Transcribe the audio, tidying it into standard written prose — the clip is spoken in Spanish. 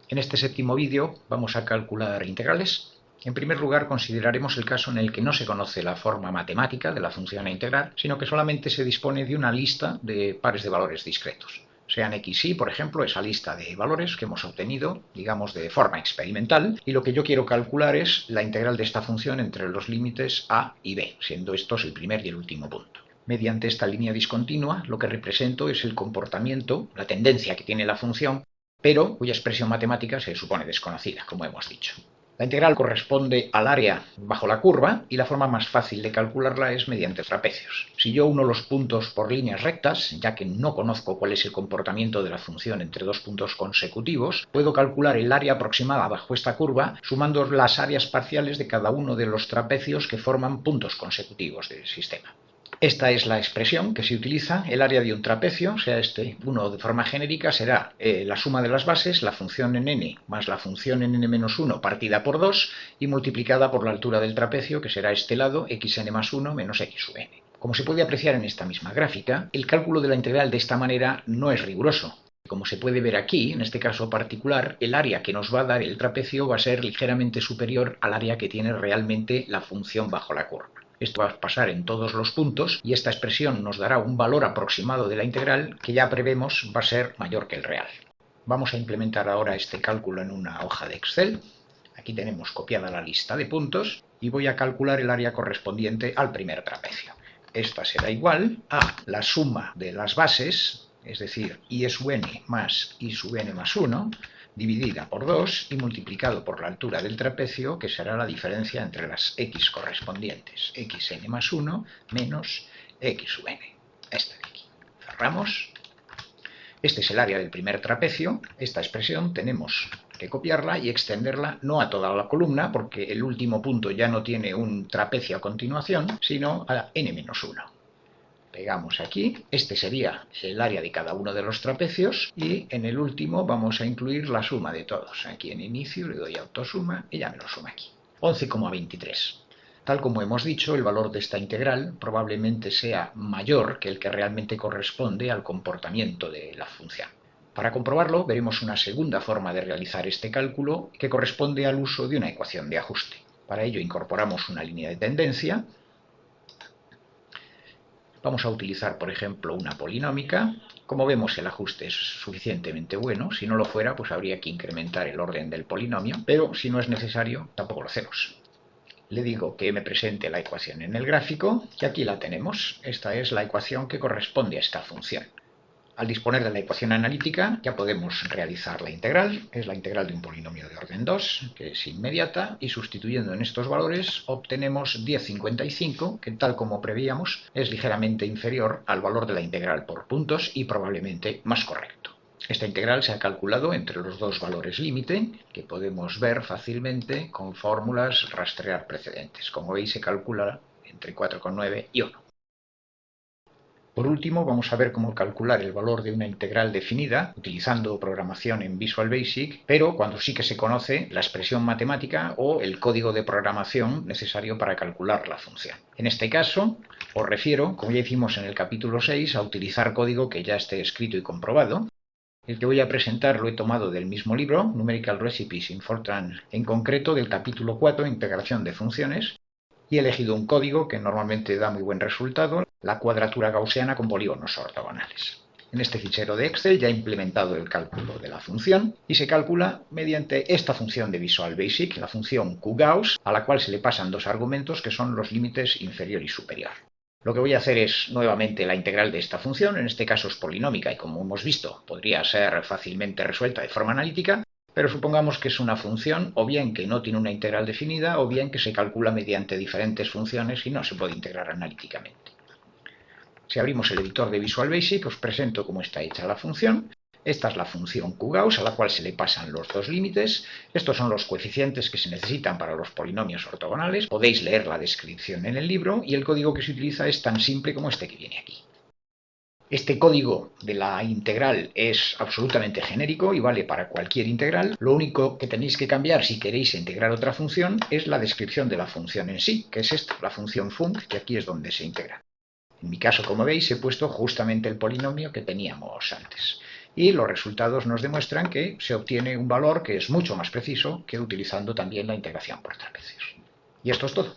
En este séptimo vídeo vamos a calcular integrales. En primer lugar, consideraremos el caso en el que no se conoce la forma matemática de la función a integrar, sino que solamente se dispone de una lista de pares de valores discretos. Sean x y, por ejemplo, esa lista de valores que hemos obtenido, digamos, de forma experimental, y lo que yo quiero calcular es la integral de esta función entre los límites a y b, siendo estos el primer y el último punto. Mediante esta línea discontinua, lo que represento es el comportamiento, la tendencia que tiene la función, pero cuya expresión matemática se supone desconocida, como hemos dicho. La integral corresponde al área bajo la curva y la forma más fácil de calcularla es mediante trapecios. Si yo uno los puntos por líneas rectas, ya que no conozco cuál es el comportamiento de la función entre dos puntos consecutivos, puedo calcular el área aproximada bajo esta curva sumando las áreas parciales de cada uno de los trapecios que forman puntos consecutivos del sistema. Esta es la expresión que se utiliza. El área de un trapecio, sea este uno de forma genérica, será la suma de las bases, la función en n más la función en n-1 partida por 2 y multiplicada por la altura del trapecio, que será este lado, xn más 1 menos x sub n. Como se puede apreciar en esta misma gráfica, el cálculo de la integral de esta manera no es riguroso. Como se puede ver aquí, en este caso particular, el área que nos va a dar el trapecio va a ser ligeramente superior al área que tiene realmente la función bajo la curva. Esto va a pasar en todos los puntos y esta expresión nos dará un valor aproximado de la integral que ya prevemos va a ser mayor que el real. Vamos a implementar ahora este cálculo en una hoja de Excel. Aquí tenemos copiada la lista de puntos y voy a calcular el área correspondiente al primer trapecio. Esta será igual a la suma de las bases, es decir, y sub n más y sub n más 1, dividida por 2 y multiplicado por la altura del trapecio, que será la diferencia entre las x correspondientes, xn más 1 menos x sub n. Esta de aquí. Cerramos. Este es el área del primer trapecio. Esta expresión tenemos que copiarla y extenderla no a toda la columna, porque el último punto ya no tiene un trapecio a continuación, sino a n-1. Pegamos aquí, este sería el área de cada uno de los trapecios y en el último vamos a incluir la suma de todos. Aquí en inicio le doy autosuma y ya me lo suma aquí. 11,23. Tal como hemos dicho, el valor de esta integral probablemente sea mayor que el que realmente corresponde al comportamiento de la función. Para comprobarlo, veremos una segunda forma de realizar este cálculo que corresponde al uso de una ecuación de ajuste. Para ello incorporamos una línea de tendencia. Vamos a utilizar, por ejemplo, una polinómica. Como vemos, el ajuste es suficientemente bueno. Si no lo fuera, pues habría que incrementar el orden del polinomio, pero si no es necesario, tampoco lo hacemos. Le digo que me presente la ecuación en el gráfico y aquí la tenemos. Esta es la ecuación que corresponde a esta función. Al disponer de la ecuación analítica ya podemos realizar la integral. Es la integral de un polinomio de orden 2, que es inmediata, y sustituyendo en estos valores obtenemos 10,55, que tal como prevíamos es ligeramente inferior al valor de la integral por puntos y probablemente más correcto. Esta integral se ha calculado entre los dos valores límite, que podemos ver fácilmente con fórmulas rastrear precedentes. Como veis, se calcula entre 4,9 y 1. Por último, vamos a ver cómo calcular el valor de una integral definida utilizando programación en Visual Basic, pero cuando sí que se conoce la expresión matemática o el código de programación necesario para calcular la función. En este caso, os refiero, como ya hicimos en el capítulo 6, a utilizar código que ya esté escrito y comprobado. El que voy a presentar lo he tomado del mismo libro, Numerical Recipes in Fortran, en concreto del capítulo 4, Integración de funciones, y he elegido un código que normalmente da muy buen resultado, la cuadratura gaussiana con polígonos ortogonales. En este fichero de Excel ya he implementado el cálculo de la función y se calcula mediante esta función de Visual Basic, la función QGauss, a la cual se le pasan dos argumentos que son los límites inferior y superior. Lo que voy a hacer es nuevamente la integral de esta función, en este caso es polinómica y como hemos visto podría ser fácilmente resuelta de forma analítica, pero supongamos que es una función o bien que no tiene una integral definida o bien que se calcula mediante diferentes funciones y no se puede integrar analíticamente. Si abrimos el editor de Visual Basic os presento cómo está hecha la función. Esta es la función QGauss a la cual se le pasan los dos límites. Estos son los coeficientes que se necesitan para los polinomios ortogonales. Podéis leer la descripción en el libro y el código que se utiliza es tan simple como este que viene aquí. Este código de la integral es absolutamente genérico y vale para cualquier integral. Lo único que tenéis que cambiar si queréis integrar otra función es la descripción de la función en sí, que es esta, la función func, que aquí es donde se integra. En mi caso, como veis, he puesto justamente el polinomio que teníamos antes. y los resultados nos demuestran que se obtiene un valor que es mucho más preciso que utilizando también la integración por trapecios. Y esto es todo.